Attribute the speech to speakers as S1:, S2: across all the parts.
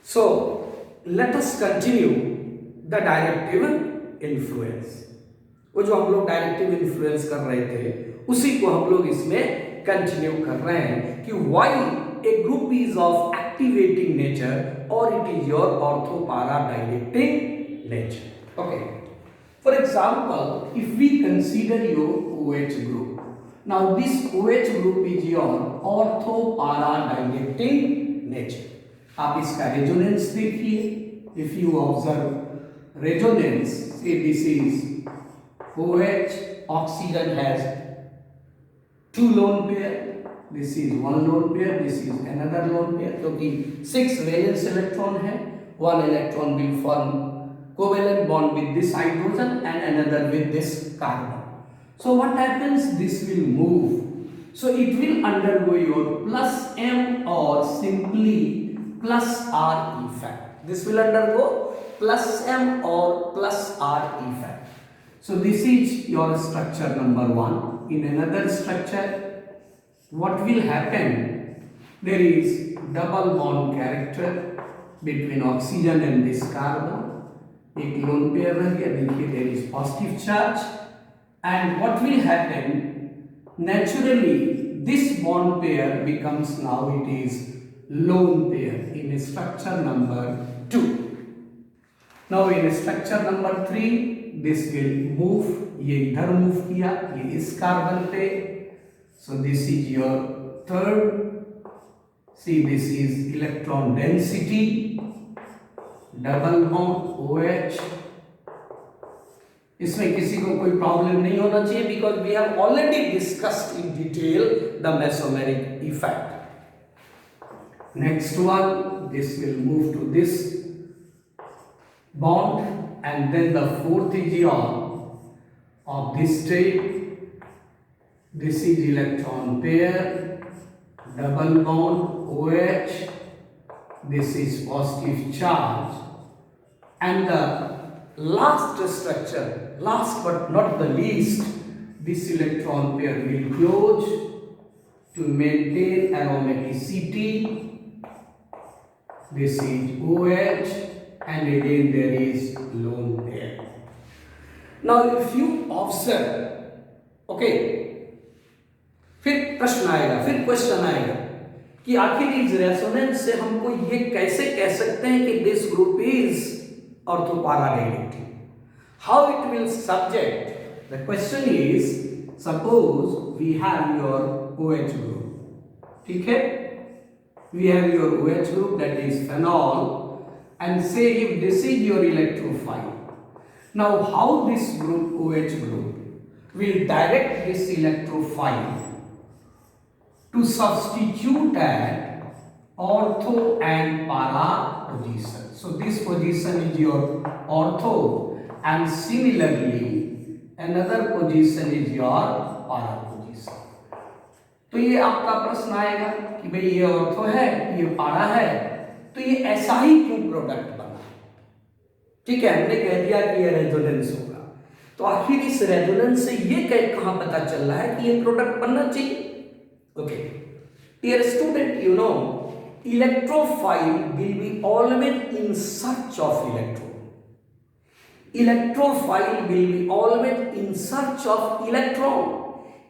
S1: So let us continue the directive influence. वो जो हम लोग डायरेक्टिव इन्फ्लुएंस कर रहे थे उसी को हम लोग इसमें कंटिन्यू कर रहे हैं कि why a group is of activating nature और it is your ortho para directing nature. Okay, for example if we consider your OH group, now this OH group is your ortho para directing nature. आप इसका resonance देखिए. If you observe resonance, say this is OH, oxygen has two lone pair, this is one lone pair, this is another lone pair. क्योंकि 6 valence electron है, one electron will form covalent bond with this hydrogen and another with this carbon. So what happens? This will move. So it will undergo your plus M or simply plus R effect. This will undergo plus M or plus R effect. So this is your structure number 1. In another structure, what will happen? There is double bond character between oxygen and this carbon. एक lone pair रह गया. देखिए there is positive charge. And what will happen? Naturally, this bond pair becomes now it is lone pair in structure number 2. Now in structure number 3, this will move. ये इधर move किया, ये इस carbon पे. So this is your third. See, this is electron density, double bond OH. इसमें किसी को कोई प्रॉब्लम नहीं होना चाहिए because we have already discussed in detail the mesomeric effect. Next one, this will move to this bond, and then the fourth is your of this state. This is electron pair, double bond OH. This is positive charge, and the last structure, last but not the least, this electron pair will close to maintain aromaticity. This is OH, and again there is lone pair. Now if you observe, okay, फिर प्रश्न आएगा, फिर question आएगा कि आखिर इस resonance से हमको ये कैसे कह सकते हैं कि this group is ortho para directive. How it will subject? The question is, suppose we have your OH group. ठीक है, we have your OH group, that is phenol, and say if this is your electrophile. Now how this group OH group will direct this electrophile to substitute at ortho and para position. So this position is your ortho, and similarly another position is your para position. तो ये आपका प्रश्न आएगा कि भाई ये ortho है, ये पारा है, तो ये ऐसा ही क्यों प्रोडक्ट बना? ठीक है, हमने कह दिया कि ये रेजोनेंस होगा, तो आखिर इस रेजोनेंस से ये कहाँ पता चल रहा है कि ये प्रोडक्ट बनना चाहिए? Okay dear student, you know electrophile will be always in search of electron. Electrophile will be always in search of electron.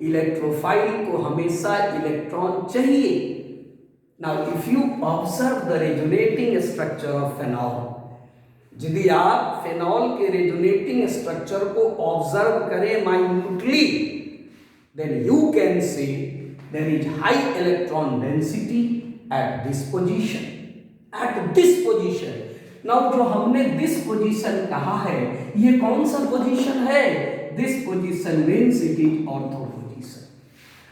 S1: Electrophile को हमेशा इलेक्ट्रॉन चाहिए. Now if you observe the resonating structure of phenol, यदि आप phenol के resonating structure को observe करें minutely, then you can see there is high electron density at this position. At this position. Now जो हमने this position कहा है, ये कौन सा पोजीशन है? This position means it is ortho position.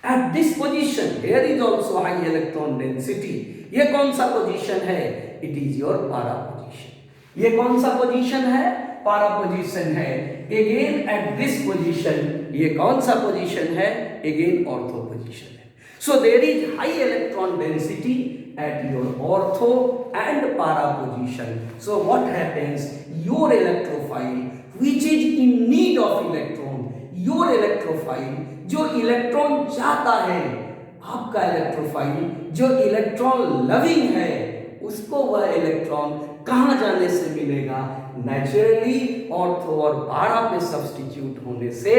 S1: At this position, here is also high electron density. ये कौन सा पोजीशन है? It is your para position. ये कौन सा पोजीशन है? para position है. Again at this position, ये कौन सा पोजीशन है? Again ortho position है. So there is high electron density at your ortho and para position. So what happens? Your electrophile which is in need of electron, your electrophile जो electron चाहता है, आपका electrophile जो electron loving है, उसको वह electron कहाँ जाने से मिलेगा? नेचुरली ऑर्थो और para पे सब्स्टिट्यूट होने से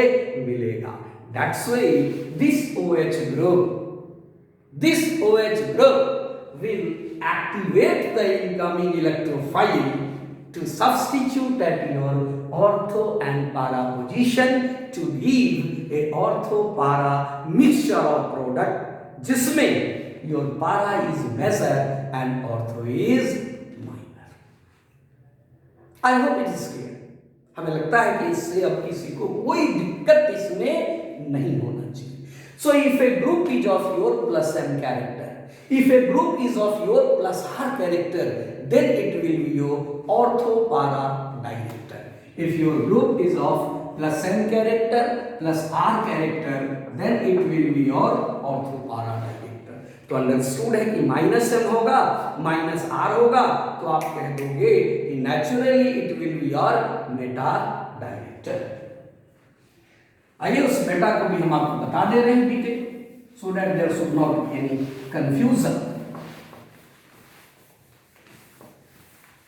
S1: मिलेगा. That's why this OH group will activate the incoming electrophile to substitute at your ortho and para position to give a ortho para mixture of product जिसमें your para is major and ortho is minor. I hope it is clear. हमें लगता है कि इससे अब किसी को कोई दिक्कत इसमें नहीं होना चाहिए. So if a group is of your plus m character, if a group is of your plus r character, then it will be your ortho para director. If your group is of plus n character plus r character, then it will be your ortho para director. तो understood है कि minus m होगा minus r होगा, तो आप कह दोगे कि naturally it will be your Meta director. आइए उस मेटा को भी हम आपको बता दे रहे हैं detail, so that there should not be any confusion.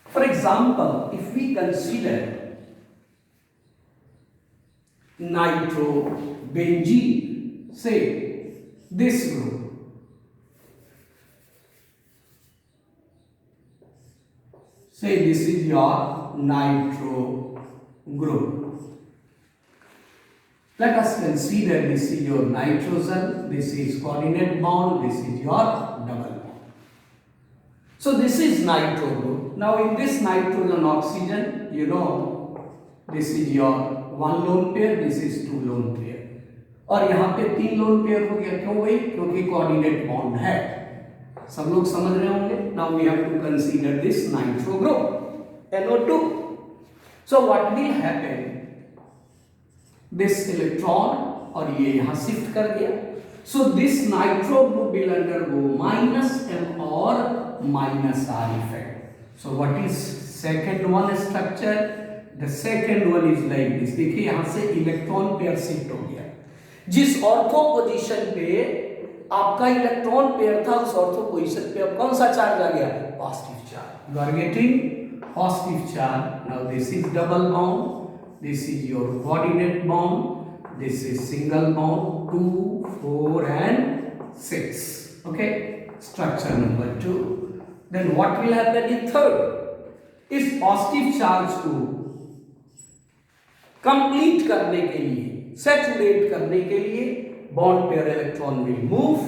S1: For example, if we consider nitrobenzene, say this group, say this is your nitro group. Let us consider this is your nitrogen, this is coordinate bond, this is your double bond. So this is nitro group. Now in this nitrogen oxygen, you know, this is your one lone pair, this is two lone pair. और यहाँ पे तीन lone pair हो गया, क्यों भाई? क्योंकि coordinate bond है. सब लोग समझ रहे होंगे. Now we have to consider this nitro group, NO2. So what will happen? This electron और ये यहाँ शिफ्ट कर गया. So this nitro group will undergo minus m or minus r effect. So what is second one structure? The second one is like this. देखिए यहाँ से electron pair shift हो गया. जिस ऑर्थो पोजीशन पे आपका इलेक्ट्रॉन पेयर था, उस ऑर्थो पोजीशन पे अब कौन सा चार्ज आ गया? Positive charge. You are getting positive charge. Now this is double bond. This is your coordinate bond. This is single bond. 2, 4 and 6. Okay. Structure number 2. Then what will happen in third? इस positive charge को complete करने के लिए, saturate करने के लिए, bond pair electron will move.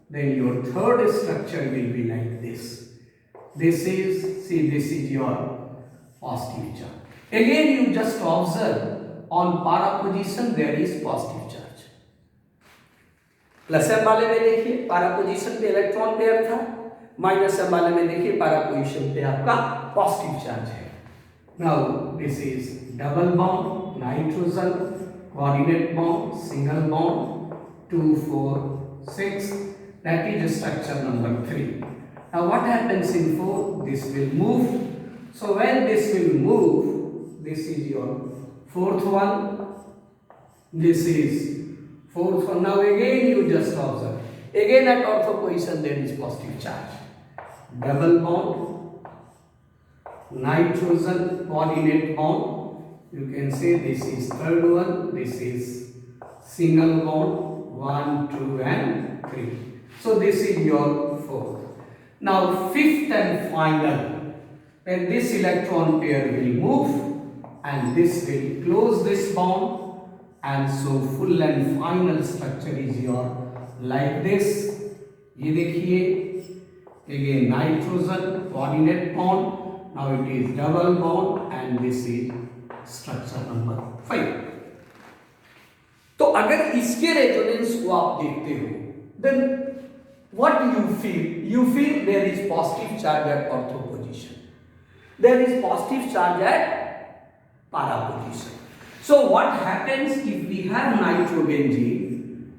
S1: Then your third structure will be like this. This is, see, this is your positive charge. Again you just observe on para position there is positive charge. Plus m वाले में देखिए para position पे electron pair था, minus m वाले में देखिए para position पे आपका पॉजिटिव चार्ज है. Now this is double bond, nitrogen, coordinate bond, single bond, 2, 4, 6. That is structure number 3. Now what happens in 4? This will move. So when this will move, this is your fourth one, this is fourth one. Now again you just observe, again at ortho position there is positive charge. Double bond, nitrogen, coordinate bond, you can say this is third one, this is single bond, 1, 2 and 3. So this is your fourth. Now fifth and final, then this electron pair will move and this will close this bond, and so full and final structure is your like this. ये देखिए again nitrogen, coordinate bond, now it is double bond and this is structure number 5. तो अगर इसके resonance को आप देखते हो, then what you feel there is positive charge at ortho position, there is positive charge at para position. So what happens if we have nitrobenzene?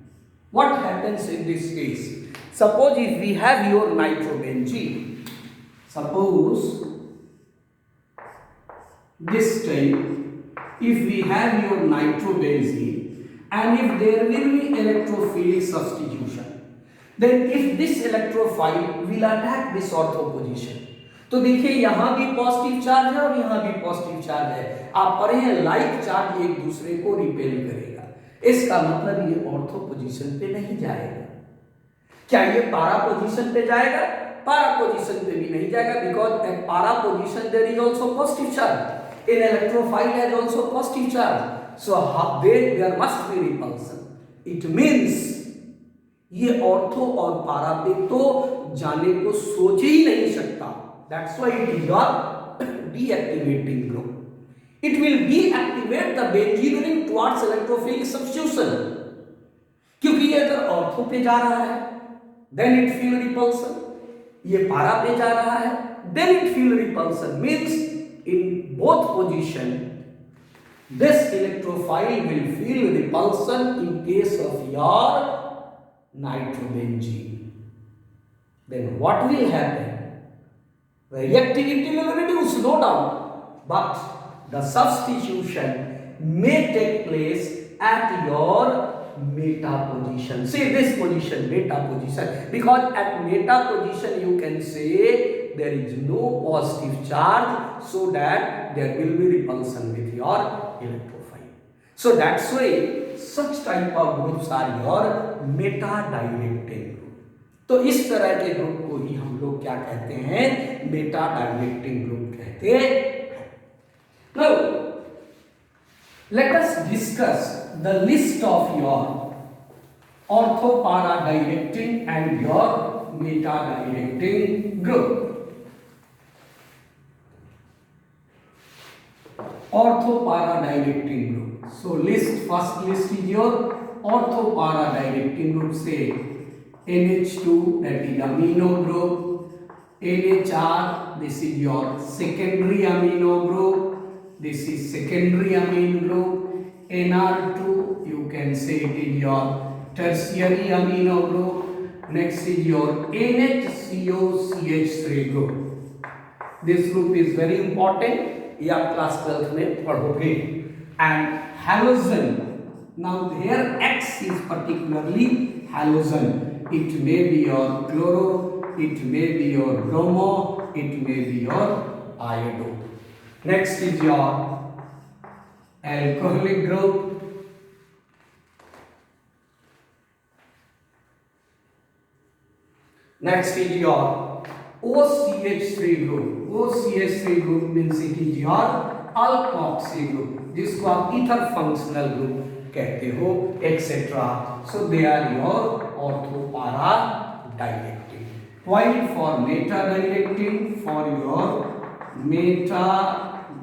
S1: What happens in this case? Suppose if we have your nitrobenzene, suppose this time if we have your nitrobenzene and if there will be electrophilic substitution, then if this electrophile will attack this ortho position, तो देखिए यहां भी positive charge है और यहां भी positive charge है, आप पढ़े हैं लाइक चार्ज एक दूसरे को रिपेल करेगा, इसका मतलब ये ऑर्थो पोजीशन पे नहीं जाएगा। क्या ये पारा पोजीशन पे जाएगा? पारा पोजीशन पे भी नहीं जाएगा, because at para position there is also positive charge, in electrophile has also positive charge, so there must be repulsion. It means ये ऑर्थो और पारा पे तो जाने को सोच ही नहीं सकता। That's why it is your deactivating group. It will deactivate the benzene towards electrophilic substitution. क्योंकि ये अगर ऑर्थो पे जा रहा है then it feel repulsion, ये पारा पे जा रहा है then it feel repulsion, means in both position this electrophile will feel repulsion in case of your nitrobenzene. Then what will happen? The reactivity will reduce, no doubt, but the substitution may take place at your meta position. See this position, meta position, because at meta position you can say there is no positive charge, so that there will be repulsion with your electrophile. So that's why such type of groups are your meta directing. तो इस तरह के group को ही हम लोग क्या कहते हैं? मेटा डायरेक्टिंग ग्रुप कहते हैं। Now let us discuss the list of your ortho para directing and your meta directing group. Ortho para directing group, so list, first list is your ortho para directing group से NH2, that is amino group, NHR, this is your secondary amino group, this is secondary amine group, NR2, you can say it is your tertiary amino group, next is your NHCOCH3 group. This group is very important, ये आप class 12 में पढ़ोगे। And halogen, now here X is particularly halogen. It may be your chloro, it may be your bromo, it may be your iodo. Next is your alcoholic group. Next is your OCH3 group. OCH3 group means it is your alkoxy group, जिसको आप ether functional group कहते हो, etcetera. So they are your ऑर्थो-para directing. While for meta directing, for your meta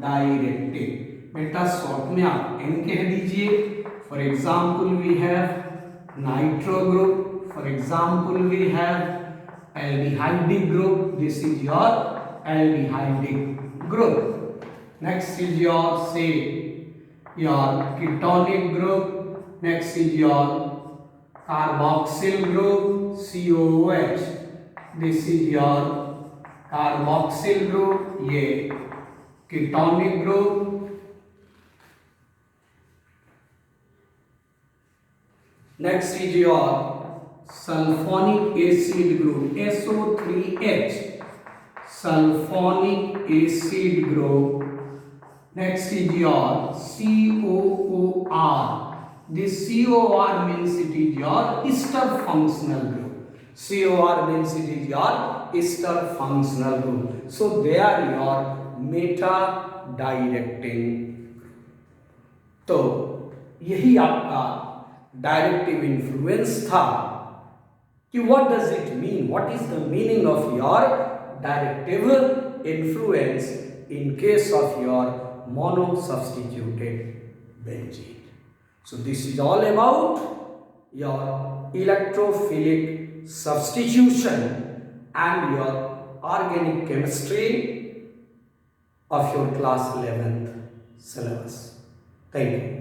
S1: directing, meta short में आप N कह दीजिए. For example, we have nitro group. For example, we have aldehydic group. This is your aldehydic group. Next is your say your ketonic group. Next is your carboxyl group, COOH. This is your carboxyl group, ये ketonic group. Next is your sulfonic acid group, SO3H, sulfonic acid group. Next is your COOR. This COR means it is your ester functional group. COR means it is your ester functional group. So they are your meta directing. तो यही आपका directive influence था कि what does it mean? What is the meaning of your directive influence in case of your mono-substituted benzene? So this is all about your electrophilic substitution and your organic chemistry of your class 11th syllabus. Thank you.